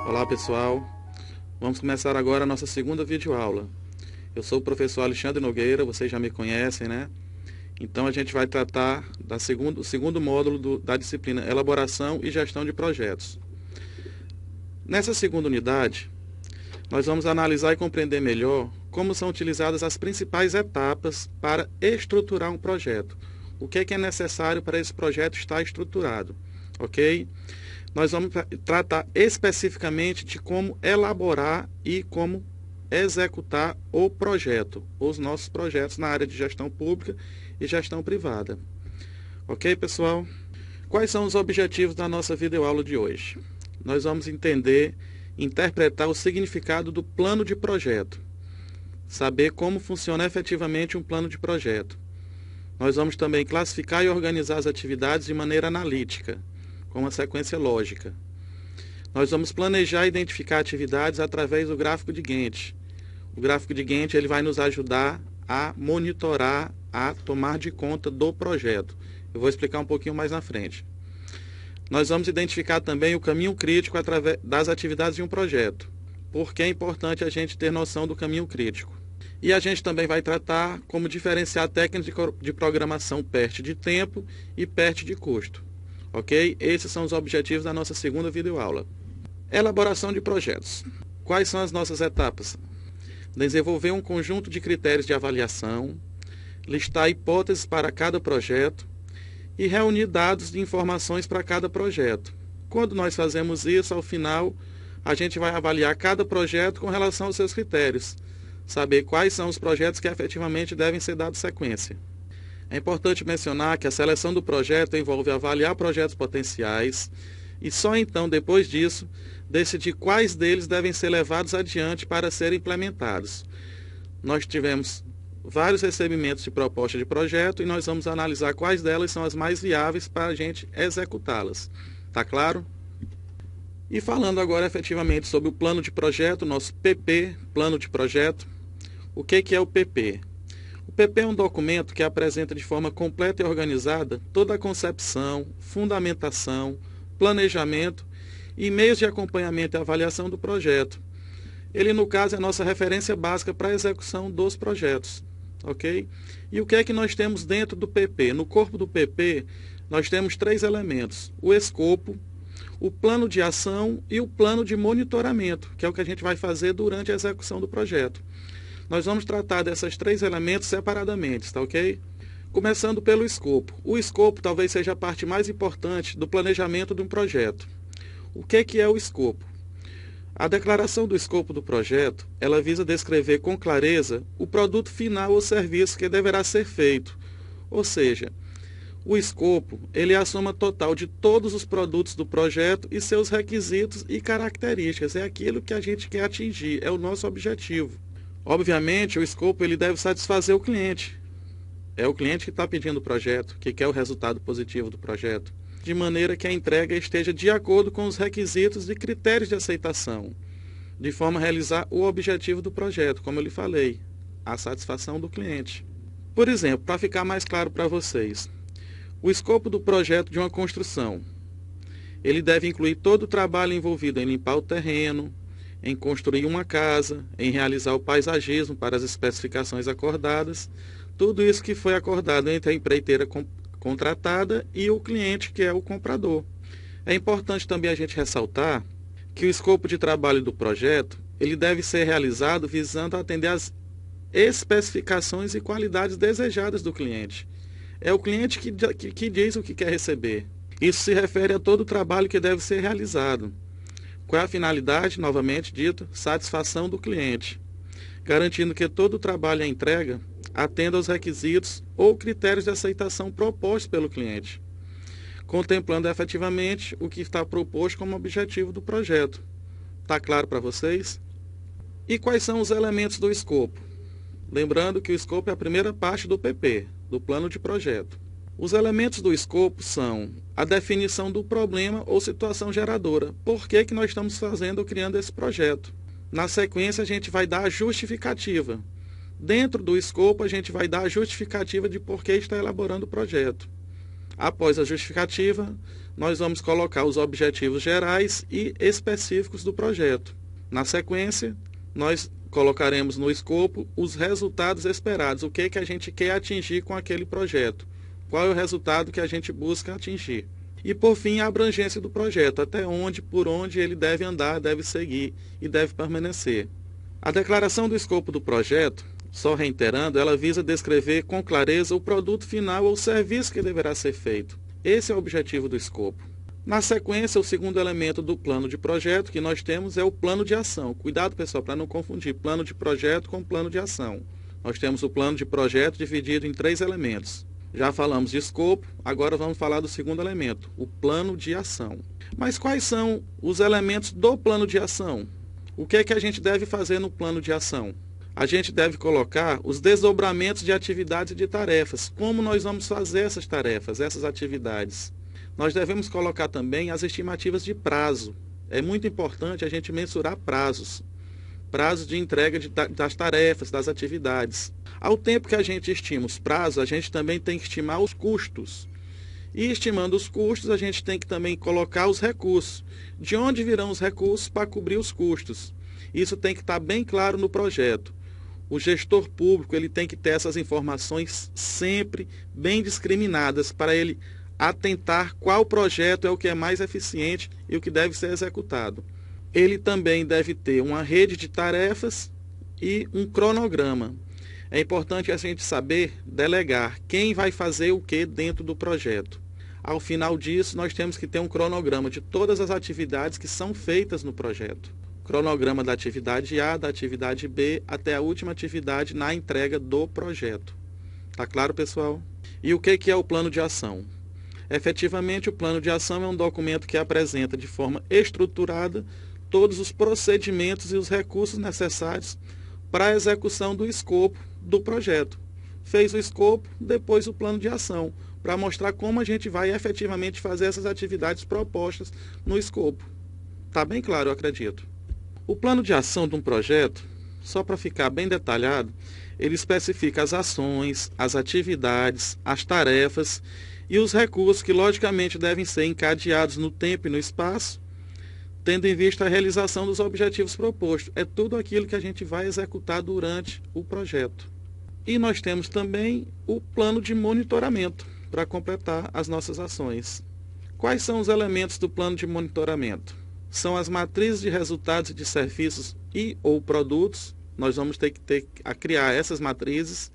Olá pessoal, vamos começar agora a nossa segunda videoaula. Eu sou o professor Alexandre Nogueira, vocês já me conhecem, né? Então a gente vai tratar do segundo módulo da disciplina Elaboração e Gestão de Projetos. Nessa segunda unidade, nós vamos analisar e compreender melhor como são utilizadas as principais etapas para estruturar um projeto. O que é necessário para esse projeto estar estruturado, ok? Nós vamos tratar especificamente de como elaborar e como executar o projeto, os nossos projetos na área de gestão pública e gestão privada. Ok, pessoal? Quais são os objetivos da nossa videoaula de hoje? Nós vamos interpretar o significado do plano de projeto, saber como funciona efetivamente um plano de projeto. Nós vamos também classificar e organizar as atividades de maneira analítica, com uma sequência lógica. Nós vamos planejar e identificar atividades através do gráfico de Gantt. O gráfico de Gantt ele vai nos ajudar a monitorar, a tomar de conta do projeto. Eu vou explicar um pouquinho mais na frente. Nós vamos identificar também o caminho crítico através das atividades de um projeto. Por que é importante a gente ter noção do caminho crítico. E a gente também vai tratar como diferenciar técnicas de programação PERT de tempo e PERT de custo. Ok? Esses são os objetivos da nossa segunda videoaula. Elaboração de projetos. Quais são as nossas etapas? Desenvolver um conjunto de critérios de avaliação, listar hipóteses para cada projeto e reunir dados de informações para cada projeto. Quando nós fazemos isso, ao final, a gente vai avaliar cada projeto com relação aos seus critérios, saber quais são os projetos que efetivamente devem ser dados sequência. É importante mencionar que a seleção do projeto envolve avaliar projetos potenciais e só então, depois disso, decidir quais deles devem ser levados adiante para serem implementados. Nós tivemos vários recebimentos de proposta de projeto e nós vamos analisar quais delas são as mais viáveis para a gente executá-las. Tá claro? E falando agora efetivamente sobre o plano de projeto, nosso PP, plano de projeto. O que é o PP? O PP é um documento que apresenta de forma completa e organizada toda a concepção, fundamentação, planejamento e meios de acompanhamento e avaliação do projeto. Ele, no caso, é a nossa referência básica para a execução dos projetos. Ok? E o que é que nós temos dentro do PP? No corpo do PP, nós temos 3 elementos. O escopo, o plano de ação e o plano de monitoramento, que é o que a gente vai fazer durante a execução do projeto. Nós vamos tratar desses 3 elementos separadamente, tá ok? Começando pelo escopo. O escopo talvez seja a parte mais importante do planejamento de um projeto. O que é o escopo? A declaração do escopo do projeto, ela visa descrever com clareza o produto final ou serviço que deverá ser feito. Ou seja, o escopo, ele é a soma total de todos os produtos do projeto e seus requisitos e características. É aquilo que a gente quer atingir, é o nosso objetivo. Obviamente, o escopo ele deve satisfazer o cliente. É o cliente que está pedindo o projeto, que quer o resultado positivo do projeto, de maneira que a entrega esteja de acordo com os requisitos e critérios de aceitação, de forma a realizar o objetivo do projeto, como eu lhe falei, a satisfação do cliente. Por exemplo, para ficar mais claro para vocês, o escopo do projeto de uma construção, ele deve incluir todo o trabalho envolvido em limpar o terreno, em construir uma casa, em realizar o paisagismo para as especificações acordadas, tudo isso que foi acordado entre a empreiteira contratada e o cliente, que é o comprador. É importante também a gente ressaltar que o escopo de trabalho do projeto, ele deve ser realizado visando atender às especificações e qualidades desejadas do cliente. É o cliente que diz o que quer receber. Isso se refere a todo o trabalho que deve ser realizado. Qual é a finalidade? Novamente dito, satisfação do cliente, garantindo que todo o trabalho e a entrega atenda aos requisitos ou critérios de aceitação propostos pelo cliente, contemplando efetivamente o que está proposto como objetivo do projeto. Está claro para vocês? E quais são os elementos do escopo? Lembrando que o escopo é a primeira parte do PP, do plano de projeto. Os elementos do escopo são a definição do problema ou situação geradora. Por que nós estamos fazendo ou criando esse projeto? Na sequência, a gente vai dar a justificativa. Dentro do escopo, a gente vai dar a justificativa de por que está elaborando o projeto. Após a justificativa, nós vamos colocar os objetivos gerais e específicos do projeto. Na sequência, nós colocaremos no escopo os resultados esperados, o que a gente quer atingir com aquele projeto, qual é o resultado que a gente busca atingir. E, por fim, a abrangência do projeto, até onde, por onde ele deve andar, deve seguir e deve permanecer. A declaração do escopo do projeto, só reiterando, ela visa descrever com clareza o produto final ou serviço que deverá ser feito. Esse é o objetivo do escopo. Na sequência, o segundo elemento do plano de projeto que nós temos é o plano de ação. Cuidado, pessoal, para não confundir plano de projeto com plano de ação. Nós temos o plano de projeto dividido em 3 elementos. Já falamos de escopo, agora vamos falar do segundo elemento, o plano de ação. Mas quais são os elementos do plano de ação? O que é que a gente deve fazer no plano de ação? A gente deve colocar os desdobramentos de atividades e de tarefas. Como nós vamos fazer essas tarefas, essas atividades? Nós devemos colocar também as estimativas de prazo. É muito importante a gente mensurar prazos. Prazos de entrega das tarefas, das atividades. Ao tempo que a gente estima os prazos, a gente também tem que estimar os custos. E estimando os custos, a gente tem que também colocar os recursos. De onde virão os recursos para cobrir os custos? Isso tem que estar bem claro no projeto. O gestor público ele tem que ter essas informações sempre bem discriminadas para ele atentar qual projeto é o que é mais eficiente e o que deve ser executado. Ele também deve ter uma rede de tarefas e um cronograma. É importante a gente saber delegar quem vai fazer o que dentro do projeto. Ao final disso, nós temos que ter um cronograma de todas as atividades que são feitas no projeto. Cronograma da atividade A, da atividade B, até a última atividade na entrega do projeto. Tá claro, pessoal? E o que é o plano de ação? Efetivamente, o plano de ação é um documento que apresenta de forma estruturada todos os procedimentos e os recursos necessários para a execução do escopo do projeto. Fez o escopo, depois o plano de ação, para mostrar como a gente vai efetivamente fazer essas atividades propostas no escopo. Está bem claro, eu acredito. O plano de ação de um projeto, só para ficar bem detalhado, ele especifica as ações, as atividades, as tarefas e os recursos que logicamente devem ser encadeados no tempo e no espaço, tendo em vista a realização dos objetivos propostos. É tudo aquilo que a gente vai executar durante o projeto. E nós temos também o plano de monitoramento para completar as nossas ações. Quais são os elementos do plano de monitoramento? São as matrizes de resultados de serviços e ou produtos. Nós vamos ter que criar essas matrizes.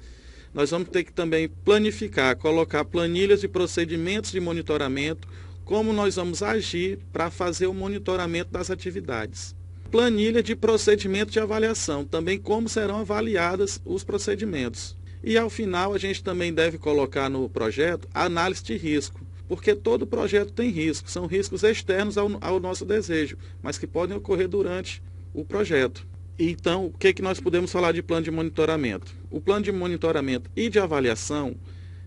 Nós vamos ter que também planificar, colocar planilhas de procedimentos de monitoramento, como nós vamos agir para fazer o monitoramento das atividades. Planilha de procedimento de avaliação, também como serão avaliadas os procedimentos. E ao final a gente também deve colocar no projeto a análise de risco, porque todo projeto tem risco, são riscos externos ao nosso desejo, mas que podem ocorrer durante o projeto. Então, o que nós podemos falar de plano de monitoramento? O plano de monitoramento e de avaliação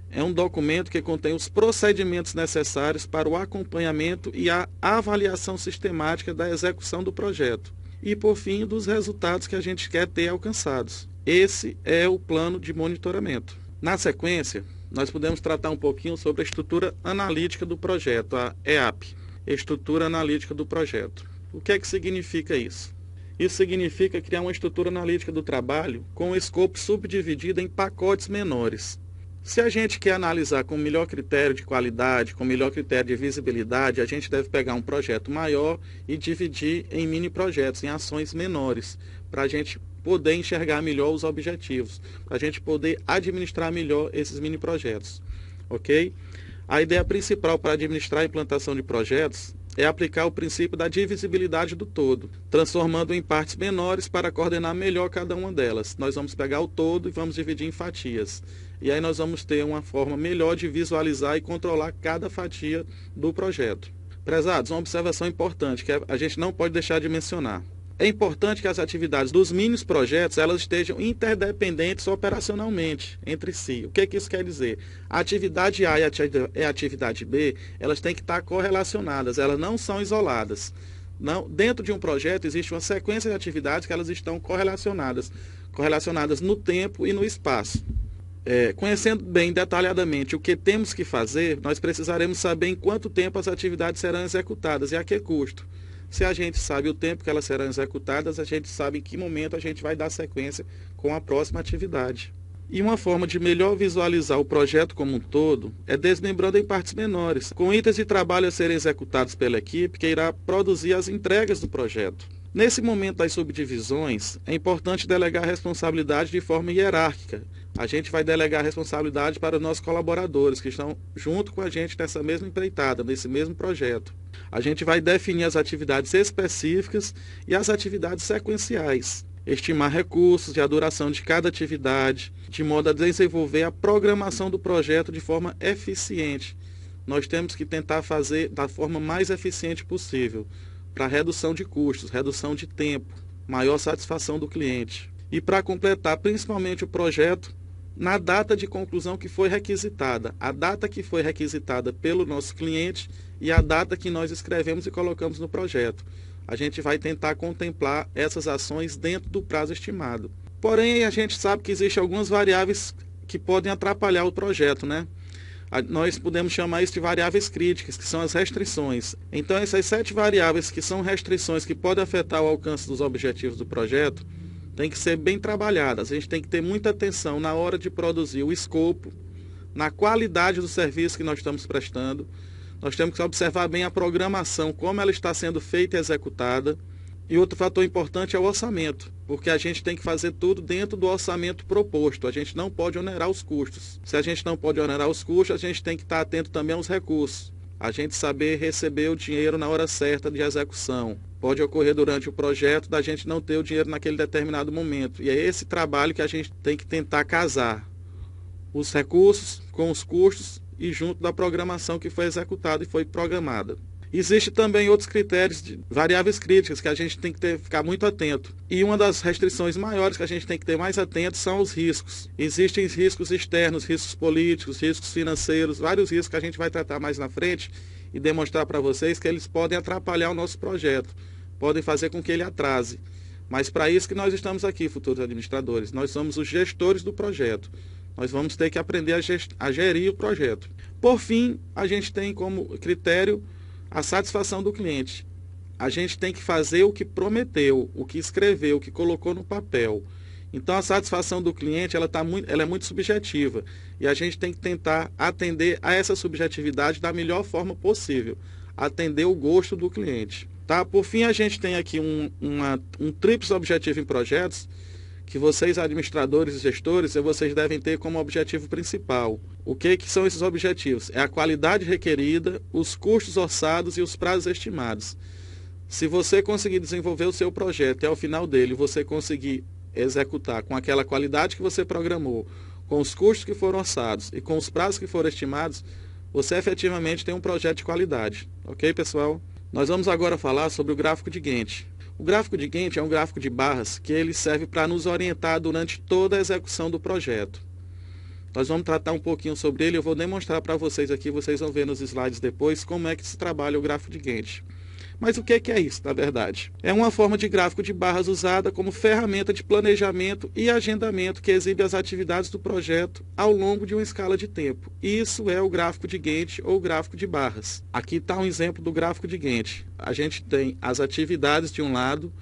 é um documento que contém os procedimentos necessários para o acompanhamento e a avaliação sistemática da execução do projeto. E, por fim, dos resultados que a gente quer ter alcançados. Esse é o plano de monitoramento. Na sequência, nós podemos tratar um pouquinho sobre a estrutura analítica do projeto, a EAP, Estrutura Analítica do Projeto. O que é que significa isso? Isso significa criar uma estrutura analítica do trabalho com um escopo subdividido em pacotes menores. Se a gente quer analisar com melhor critério de qualidade, com melhor critério de visibilidade, a gente deve pegar um projeto maior e dividir em mini projetos, em ações menores, para a gente poder enxergar melhor os objetivos, para a gente poder administrar melhor esses mini projetos. Ok? A ideia principal para administrar a implantação de projetos é aplicar o princípio da divisibilidade do todo, transformando em partes menores para coordenar melhor cada uma delas. Nós vamos pegar o todo e vamos dividir em fatias. E aí nós vamos ter uma forma melhor de visualizar e controlar cada fatia do projeto. Prezados, uma observação importante que a gente não pode deixar de mencionar. É importante que as atividades dos mini projetos elas estejam interdependentes operacionalmente entre si. O que isso quer dizer? A atividade A e a atividade B, elas têm que estar correlacionadas, elas não são isoladas. Não, dentro de um projeto existe uma sequência de atividades que elas estão correlacionadas no tempo e no espaço. Conhecendo bem detalhadamente o que temos que fazer, nós precisaremos saber em quanto tempo as atividades serão executadas e a que custo. Se a gente sabe o tempo que elas serão executadas, a gente sabe em que momento a gente vai dar sequência com a próxima atividade. E uma forma de melhor visualizar o projeto como um todo é desmembrando em partes menores, com itens de trabalho a serem executados pela equipe que irá produzir as entregas do projeto. Nesse momento das subdivisões, é importante delegar responsabilidade de forma hierárquica. A gente vai delegar a responsabilidade para os nossos colaboradores, que estão junto com a gente nessa mesma empreitada, nesse mesmo projeto. A gente vai definir as atividades específicas e as atividades sequenciais. Estimar recursos e a duração de cada atividade, de modo a desenvolver a programação do projeto de forma eficiente. Nós temos que tentar fazer da forma mais eficiente possível, para redução de custos, redução de tempo, maior satisfação do cliente. E para completar principalmente o projeto na data de conclusão que foi requisitada, a data que foi requisitada pelo nosso cliente e a data que nós escrevemos e colocamos no projeto. A gente vai tentar contemplar essas ações dentro do prazo estimado. Porém, a gente sabe que existem algumas variáveis que podem atrapalhar o projeto, né? Nós podemos chamar isso de variáveis críticas, que são as restrições. Então, essas 7 variáveis que são restrições que podem afetar o alcance dos objetivos do projeto, tem que ser bem trabalhadas. A gente tem que ter muita atenção na hora de produzir o escopo, na qualidade do serviço que nós estamos prestando. Nós temos que observar bem a programação, como ela está sendo feita e executada. E outro fator importante é o orçamento, porque a gente tem que fazer tudo dentro do orçamento proposto. A gente não pode onerar os custos. Se a gente não pode onerar os custos, a gente tem que estar atento também aos recursos. A gente saber receber o dinheiro na hora certa de execução. Pode ocorrer durante o projeto da gente não ter o dinheiro naquele determinado momento. E é esse trabalho que a gente tem que tentar casar os recursos com os custos e junto da programação que foi executada e foi programada. Existem também outros critérios de variáveis críticas que a gente tem que ficar muito atento. E uma das restrições maiores que a gente tem que ter mais atento são os riscos. Existem riscos externos, riscos políticos, riscos financeiros, vários riscos que a gente vai tratar mais na frente e demonstrar para vocês que eles podem atrapalhar o nosso projeto, podem fazer com que ele atrase. Mas para isso que nós estamos aqui, futuros administradores. Nós somos os gestores do projeto. Nós vamos ter que aprender a gerir o projeto. Por fim, a gente tem como critério a satisfação do cliente. A gente tem que fazer o que prometeu, o que escreveu, o que colocou no papel. Então a satisfação do cliente ela é muito subjetiva e a gente tem que tentar atender a essa subjetividade da melhor forma possível, atender o gosto do cliente. Tá? Por fim, a gente tem aqui um tríplice objetivo em projetos que vocês, administradores e gestores, vocês devem ter como objetivo principal. O que são esses objetivos? É a qualidade requerida, os custos orçados e os prazos estimados. Se você conseguir desenvolver o seu projeto e ao final dele você conseguir executar com aquela qualidade que você programou, com os custos que foram orçados e com os prazos que foram estimados, você efetivamente tem um projeto de qualidade. Ok, pessoal? Nós vamos agora falar sobre o gráfico de Gantt. O gráfico de Gantt é um gráfico de barras que ele serve para nos orientar durante toda a execução do projeto. Nós vamos tratar um pouquinho sobre ele, eu vou demonstrar para vocês aqui, vocês vão ver nos slides depois como é que se trabalha o gráfico de Gantt. Mas o que é isso, na verdade? É uma forma de gráfico de barras usada como ferramenta de planejamento e agendamento que exibe as atividades do projeto ao longo de uma escala de tempo. Isso é o gráfico de Gantt ou gráfico de barras. Aqui está um exemplo do gráfico de Gantt. A gente tem as atividades de um lado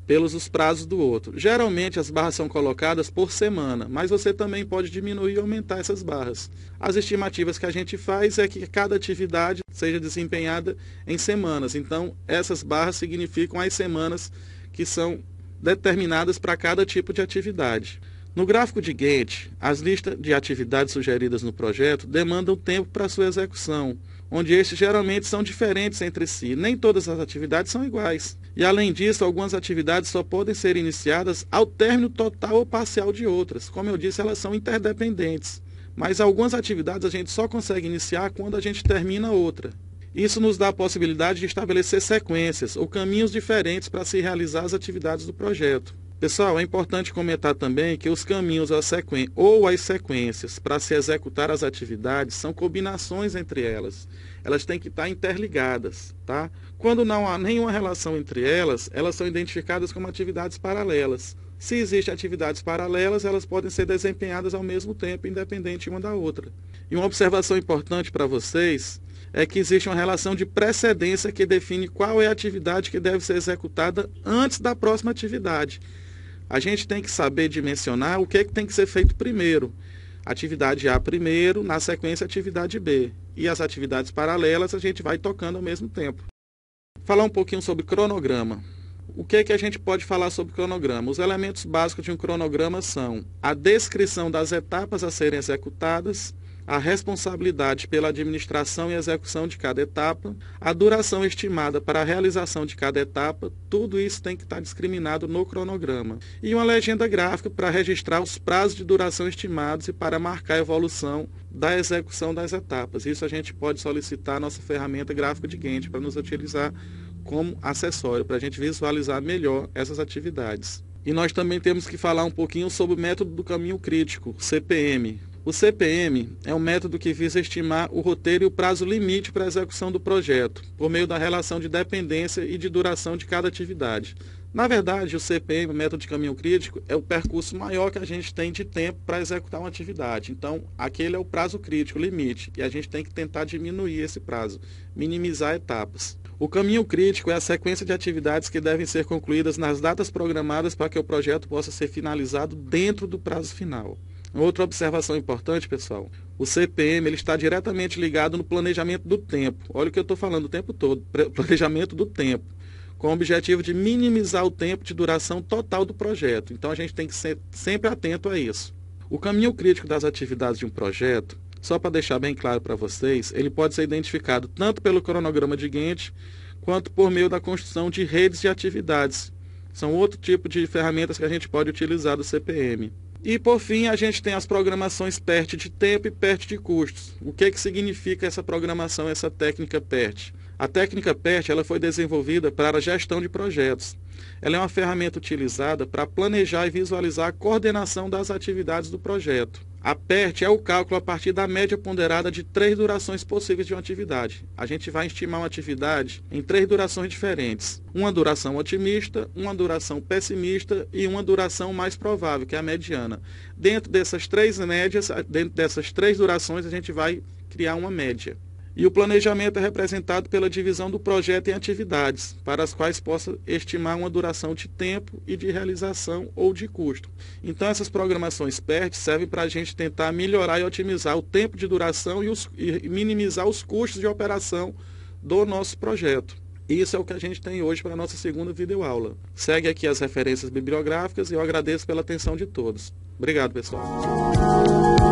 pelos os prazos do outro. Geralmente as barras são colocadas por semana, mas você também pode diminuir e aumentar essas barras. As estimativas que a gente faz é que cada atividade seja desempenhada em semanas. Então, essas barras significam as semanas que são determinadas para cada tipo de atividade. No gráfico de Gantt, as listas de atividades sugeridas no projeto demandam tempo para sua execução, onde estes geralmente são diferentes entre si. Nem todas as atividades são iguais. E além disso, algumas atividades só podem ser iniciadas ao término total ou parcial de outras. Como eu disse, elas são interdependentes. Mas algumas atividades a gente só consegue iniciar quando a gente termina outra. Isso nos dá a possibilidade de estabelecer sequências ou caminhos diferentes para se realizar as atividades do projeto. Pessoal, é importante comentar também que os caminhos ou as sequências para se executar as atividades são combinações entre elas. Elas têm que estar interligadas, tá? Quando não há nenhuma relação entre elas, elas são identificadas como atividades paralelas, Se existem atividades paralelas, elas podem ser desempenhadas ao mesmo tempo, independente uma da outra. E uma observação importante para vocês é que existe uma relação de precedência que define qual é a atividade que deve ser executada antes da próxima atividade. A gente tem que saber dimensionar o que tem que ser feito primeiro. Atividade A primeiro, na sequência atividade B. E as atividades paralelas a gente vai tocando ao mesmo tempo. Falar um pouquinho sobre cronograma. O que a gente pode falar sobre cronograma? Os elementos básicos de um cronograma são a descrição das etapas a serem executadas, a responsabilidade pela administração e execução de cada etapa, a duração estimada para a realização de cada etapa, tudo isso tem que estar discriminado no cronograma. E uma legenda gráfica para registrar os prazos de duração estimados e para marcar a evolução da execução das etapas. Isso a gente pode solicitar a nossa ferramenta gráfica de Gantt para nos utilizar como acessório, para a gente visualizar melhor essas atividades. E nós também temos que falar um pouquinho sobre o método do caminho crítico, CPM. O CPM é um método que visa estimar o roteiro e o prazo limite para a execução do projeto, por meio da relação de dependência e de duração de cada atividade. Na verdade, o CPM, o método de caminho crítico, é o percurso maior que a gente tem de tempo para executar uma atividade. Então, aquele é o prazo crítico, o limite, e a gente tem que tentar diminuir esse prazo, minimizar etapas. O caminho crítico é a sequência de atividades que devem ser concluídas nas datas programadas para que o projeto possa ser finalizado dentro do prazo final. Outra observação importante, pessoal, o CPM ele está diretamente ligado no planejamento do tempo. Olha o que eu estou falando o tempo todo, planejamento do tempo, com o objetivo de minimizar o tempo de duração total do projeto. Então a gente tem que ser sempre atento a isso. O caminho crítico das atividades de um projeto, só para deixar bem claro para vocês, ele pode ser identificado tanto pelo cronograma de Gantt, quanto por meio da construção de redes de atividades. São outro tipo de ferramentas que a gente pode utilizar do CPM. E, por fim, a gente tem as programações PERT de tempo e PERT de custos. O que significa essa programação, essa técnica PERT? A técnica PERT ela foi desenvolvida para a gestão de projetos. Ela é uma ferramenta utilizada para planejar e visualizar a coordenação das atividades do projeto. A PERT é o cálculo a partir da média ponderada de 3 durações possíveis de uma atividade. A gente vai estimar uma atividade em 3 durações diferentes. Uma duração otimista, uma duração pessimista e uma duração mais provável, que é a mediana. Dentro dessas 3 médias, dentro dessas 3 durações, a gente vai criar uma média. E o planejamento é representado pela divisão do projeto em atividades, para as quais possa estimar uma duração de tempo e de realização ou de custo. Então, essas programações PERT servem para a gente tentar melhorar e otimizar o tempo de duração e minimizar os custos de operação do nosso projeto. Isso é o que a gente tem hoje para a nossa segunda videoaula. Segue aqui as referências bibliográficas e eu agradeço pela atenção de todos. Obrigado, pessoal.